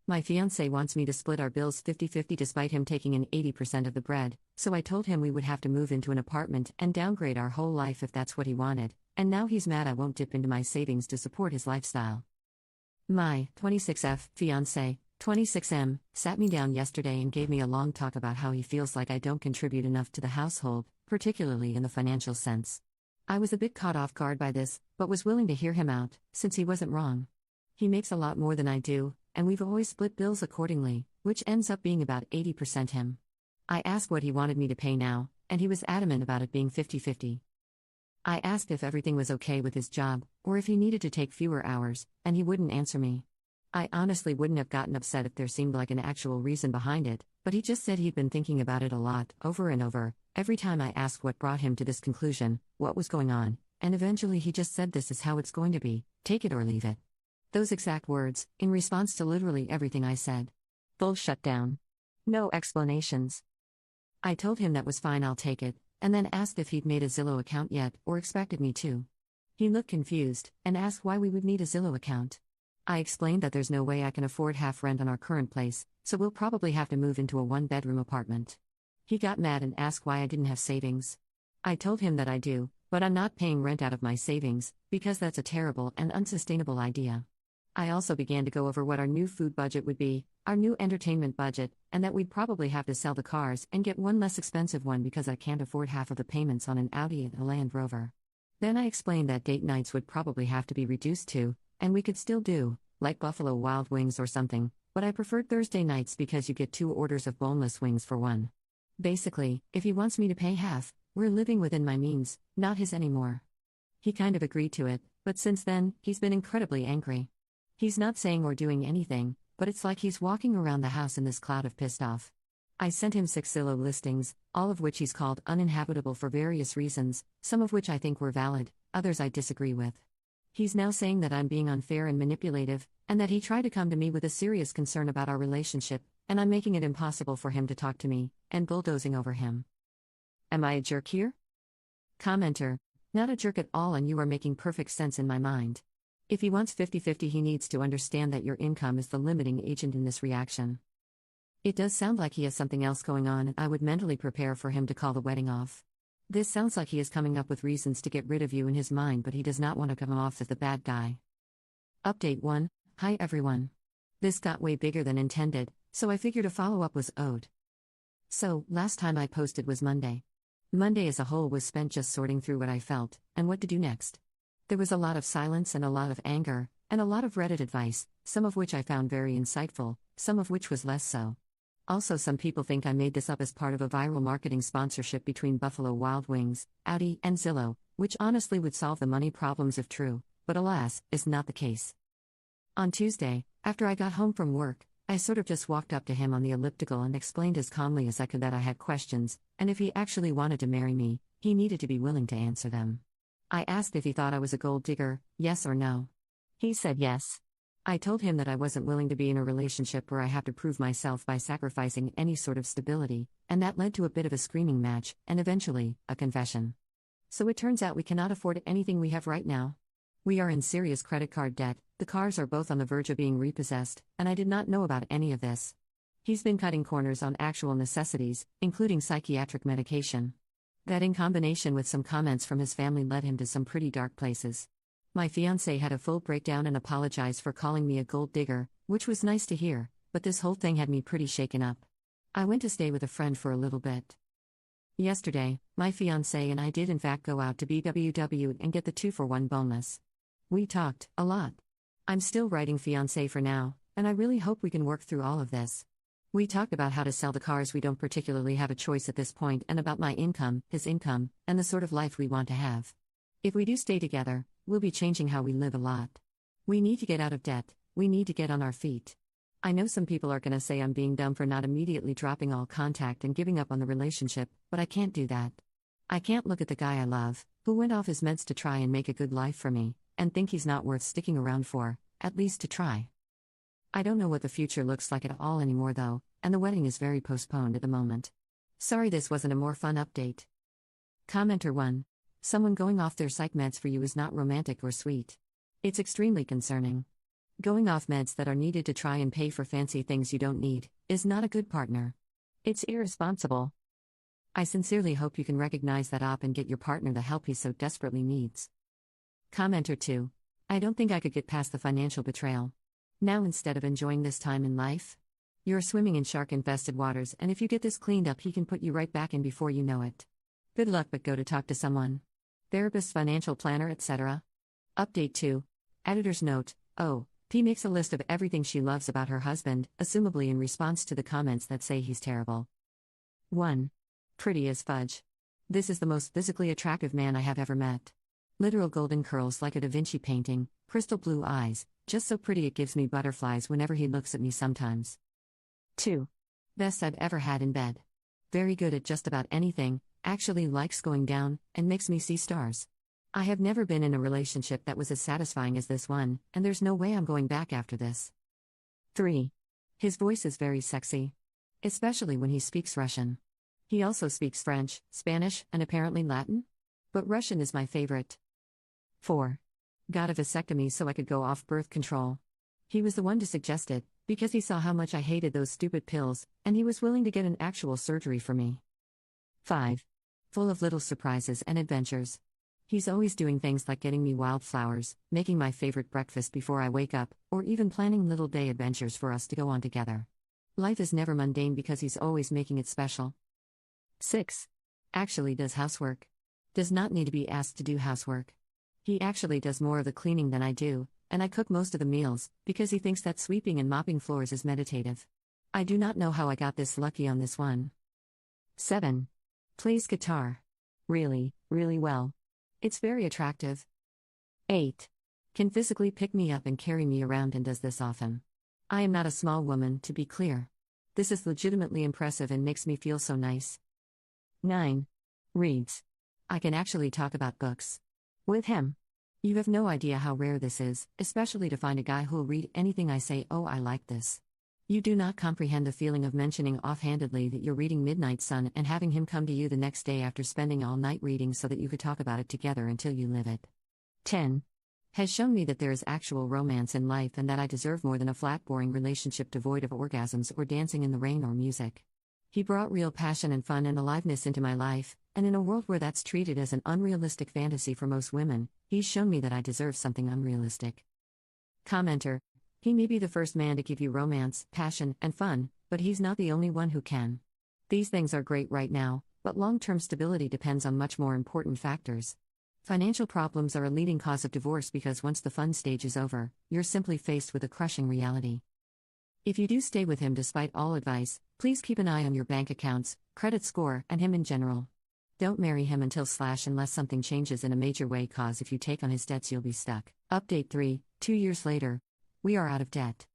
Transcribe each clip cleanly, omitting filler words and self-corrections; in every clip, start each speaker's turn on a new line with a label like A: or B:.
A: My fiancé wants me to split our bills 50-50 despite him taking in 80% of the bread, so I told him we would have to move into an apartment and downgrade our whole life if that's what he wanted, and now he's mad I won't dip into my savings to support his lifestyle. My 26F fiancé, 26M, sat me down yesterday and gave me a long talk about how he feels like I don't contribute enough to the household, particularly in the financial sense. I was a bit caught off guard by this, but was willing to hear him out, since he wasn't wrong. He makes a lot more than I do, and we've always split bills accordingly, which ends up being about 80% him. I asked what he wanted me to pay now, and he was adamant about it being 50-50. I asked if everything was okay with his job, or if he needed to take fewer hours, and he wouldn't answer me. I honestly wouldn't have gotten upset if there seemed like an actual reason behind it, but he just said he'd been thinking about it a lot, over and over, every time I asked what brought him to this conclusion, what was going on, and eventually he just said this is how it's going to be, take it or leave it. Those exact words, in response to literally everything I said. Full shutdown. No explanations. I told him that was fine, I'll take it, and then asked if he'd made a Zillow account yet, or expected me to. He looked confused, and asked why we would need a Zillow account. I explained that there's no way I can afford half rent on our current place, so we'll probably have to move into a one-bedroom apartment. He got mad and asked why I didn't have savings. I told him that I do, but I'm not paying rent out of my savings, because that's a terrible and unsustainable idea. I also began to go over what our new food budget would be, our new entertainment budget, and that we'd probably have to sell the cars and get one less expensive one because I can't afford half of the payments on an Audi and a Land Rover. Then I explained that date nights would probably have to be reduced to, and we could still do, like Buffalo Wild Wings or something, but I preferred Thursday nights because you get 2 orders of boneless wings for one. Basically, if he wants me to pay half, we're living within my means, not his anymore. He kind of agreed to it, but since then, he's been incredibly angry. He's not saying or doing anything, but it's like he's walking around the house in this cloud of pissed off. I sent him 6 Zillow listings, all of which he's called uninhabitable for various reasons, some of which I think were valid, others I disagree with. He's now saying that I'm being unfair and manipulative, and that he tried to come to me with a serious concern about our relationship, and I'm making it impossible for him to talk to me, and bulldozing over him. Am I a jerk here? Commenter: not a jerk at all, and you are making perfect sense in my mind. If he wants 50-50, he needs to understand that your income is the limiting agent in this reaction. It does sound like he has something else going on, and I would mentally prepare for him to call the wedding off. This sounds like he is coming up with reasons to get rid of you in his mind, but he does not want to come off as the bad guy. Update 1. Hi everyone. This got way bigger than intended, so I figured a follow-up was owed. So, last time I posted was Monday. Monday as a whole was spent just sorting through what I felt, and what to do next. There was a lot of silence and a lot of anger, and a lot of Reddit advice, some of which I found very insightful, some of which was less so. Also, some people think I made this up as part of a viral marketing sponsorship between Buffalo Wild Wings, Audi, and Zillow, which honestly would solve the money problems if true, but alas, is not the case. On Tuesday, after I got home from work, I sort of just walked up to him on the elliptical and explained as calmly as I could that I had questions, and if he actually wanted to marry me, he needed to be willing to answer them. I asked if he thought I was a gold digger, yes or no. He said yes. I told him that I wasn't willing to be in a relationship where I have to prove myself by sacrificing any sort of stability, and that led to a bit of a screaming match, and eventually, a confession. So it turns out we cannot afford anything we have right now. We are in serious credit card debt, the cars are both on the verge of being repossessed, and I did not know about any of this. He's been cutting corners on actual necessities, including psychiatric medication. That in combination with some comments from his family led him to some pretty dark places. My fiancé had a full breakdown and apologized for calling me a gold digger, which was nice to hear, but this whole thing had me pretty shaken up. I went to stay with a friend for a little bit. Yesterday, my fiancé and I did in fact go out to BWW and get the 2-for-1 boneless. We talked a lot. I'm still writing fiancé for now, and I really hope we can work through all of this. We talked about how to sell the cars, we don't particularly have a choice at this point, and about my income, his income, and the sort of life we want to have. If we do stay together, we'll be changing how we live a lot. We need to get out of debt, we need to get on our feet. I know some people are gonna say I'm being dumb for not immediately dropping all contact and giving up on the relationship, but I can't do that. I can't look at the guy I love, who went off his meds to try and make a good life for me, and think he's not worth sticking around for, at least to try. I don't know what the future looks like at all anymore though, and the wedding is very postponed at the moment. Sorry this wasn't a more fun update. Commenter 1. Someone going off their psych meds for you is not romantic or sweet. It's extremely concerning. Going off meds that are needed to try and pay for fancy things you don't need is not a good partner. It's irresponsible. I sincerely hope you can recognize that op and get your partner the help he so desperately needs. Commenter 2. I don't think I could get past the financial betrayal. Now, instead of enjoying this time in life, you're swimming in shark-infested waters, and if you get this cleaned up, he can put you right back in before you know it. Good luck, but go to talk to someone. Therapist, financial planner, etc. Update 2. Editor's note: Oh, P makes a list of everything she loves about her husband, assumably in response to the comments that say he's terrible. 1. Pretty as fudge. This is the most physically attractive man I have ever met. Literal golden curls like a Da Vinci painting, crystal blue eyes, just so pretty it gives me butterflies whenever he looks at me sometimes. 2. Best I've ever had in bed. Very good at just about anything, actually likes going down, and makes me see stars. I have never been in a relationship that was as satisfying as this one, and there's no way I'm going back after this. 3. His voice is very sexy. Especially when he speaks Russian. He also speaks French, Spanish, and apparently Latin? But Russian is my favorite. 4. Got a vasectomy so I could go off birth control. He was the one to suggest it, because he saw how much I hated those stupid pills, and he was willing to get an actual surgery for me. 5. Full of little surprises and adventures. He's always doing things like getting me wildflowers, making my favorite breakfast before I wake up, or even planning little day adventures for us to go on together. Life is never mundane because he's always making it special. 6. Actually does housework. Does not need to be asked to do housework. He actually does more of the cleaning than I do, and I cook most of the meals, because he thinks that sweeping and mopping floors is meditative. I do not know how I got this lucky on this one. 7. Plays guitar. Really, really well. It's very attractive. 8. Can physically pick me up and carry me around and does this often. I am not a small woman, to be clear. This is legitimately impressive and makes me feel so nice. 9. Reads. I can actually talk about books. With him. You have no idea how rare this is, especially to find a guy who'll read anything I say. Oh, I like this. You do not comprehend the feeling of mentioning offhandedly that you're reading Midnight Sun and having him come to you the next day after spending all night reading so that you could talk about it together until you live it. 10. Has shown me that there is actual romance in life and that I deserve more than a flat, boring relationship devoid of orgasms or dancing in the rain or music. He brought real passion and fun and aliveness into my life, and in a world where that's treated as an unrealistic fantasy for most women, he's shown me that I deserve something unrealistic. Commenter. He may be the first man to give you romance, passion, and fun, but he's not the only one who can. These things are great right now, but long-term stability depends on much more important factors. Financial problems are a leading cause of divorce because once the fun stage is over, you're simply faced with a crushing reality. If you do stay with him despite all advice, please keep an eye on your bank accounts, credit score, and him in general. Don't marry him unless something changes in a major way, cause if you take on his debts you'll be stuck. Update 3, 2 years later. We are out of debt.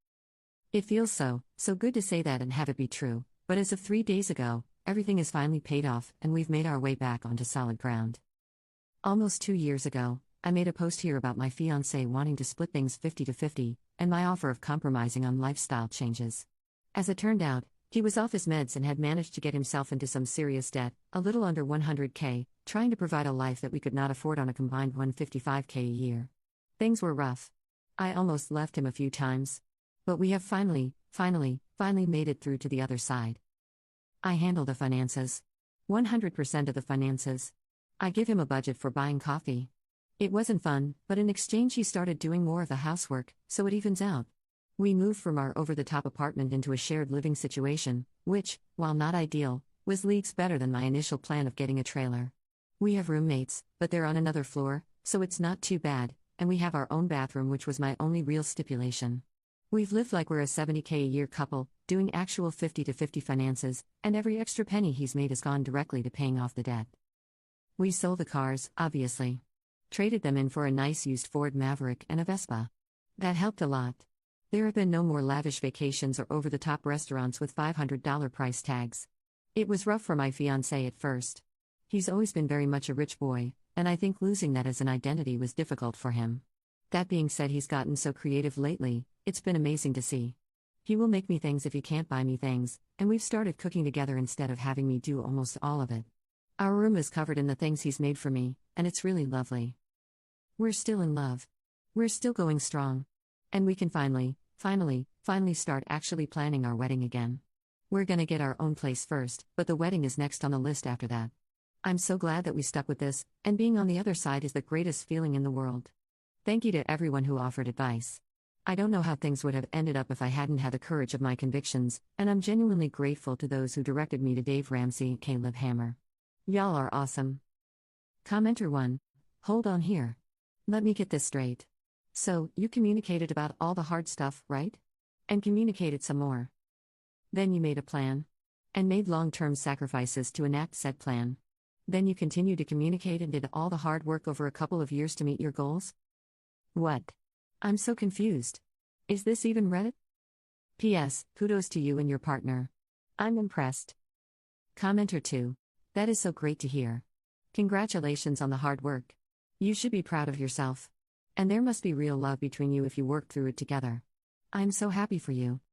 A: It feels so good to say that and have it be true, but as of 3 days ago, everything is finally paid off and we've made our way back onto solid ground. Almost 2 years ago, I made a post here about my fiancé wanting to split things 50-50, and my offer of compromising on lifestyle changes. As it turned out, he was off his meds and had managed to get himself into some serious debt, a little under $100K, trying to provide a life that we could not afford on a combined $155K a year. Things were rough. I almost left him a few times. But we have finally made it through to the other side. I handle the finances. 100% of the finances. I give him a budget for buying coffee. It wasn't fun, but in exchange he started doing more of the housework, so it evens out. We moved from our over-the-top apartment into a shared living situation, which, while not ideal, was leagues better than my initial plan of getting a trailer. We have roommates, but they're on another floor, so it's not too bad, and we have our own bathroom, which was my only real stipulation. We've lived like we're a $70K a year couple, doing actual 50-50 finances, and every extra penny he's made has gone directly to paying off the debt. We sold the cars, obviously. Traded them in for a nice used Ford Maverick and a Vespa. That helped a lot. There have been no more lavish vacations or over-the-top restaurants with $500 price tags. It was rough for my fiancé at first. He's always been very much a rich boy, and I think losing that as an identity was difficult for him. That being said, he's gotten so creative lately, it's been amazing to see. He will make me things if he can't buy me things, and we've started cooking together instead of having me do almost all of it. Our room is covered in the things he's made for me, and it's really lovely. We're still in love. We're still going strong. And we can finally start actually planning our wedding again. We're gonna get our own place first, but the wedding is next on the list after that. I'm so glad that we stuck with this, and being on the other side is the greatest feeling in the world. Thank you to everyone who offered advice. I don't know how things would have ended up if I hadn't had the courage of my convictions, and I'm genuinely grateful to those who directed me to Dave Ramsey and Caleb Hammer. Y'all are awesome. Commenter 1. Hold on here. Let me get this straight. So, you communicated about all the hard stuff, right? And communicated some more. Then you made a plan. And made long-term sacrifices to enact said plan. Then you continued to communicate and did all the hard work over a couple of years to meet your goals? What? I'm so confused. Is this even Reddit? P.S. Kudos to you and your partner. I'm impressed. Commenter 2. That is so great to hear. Congratulations on the hard work. You should be proud of yourself. And there must be real love between you if you worked through it together. I'm so happy for you.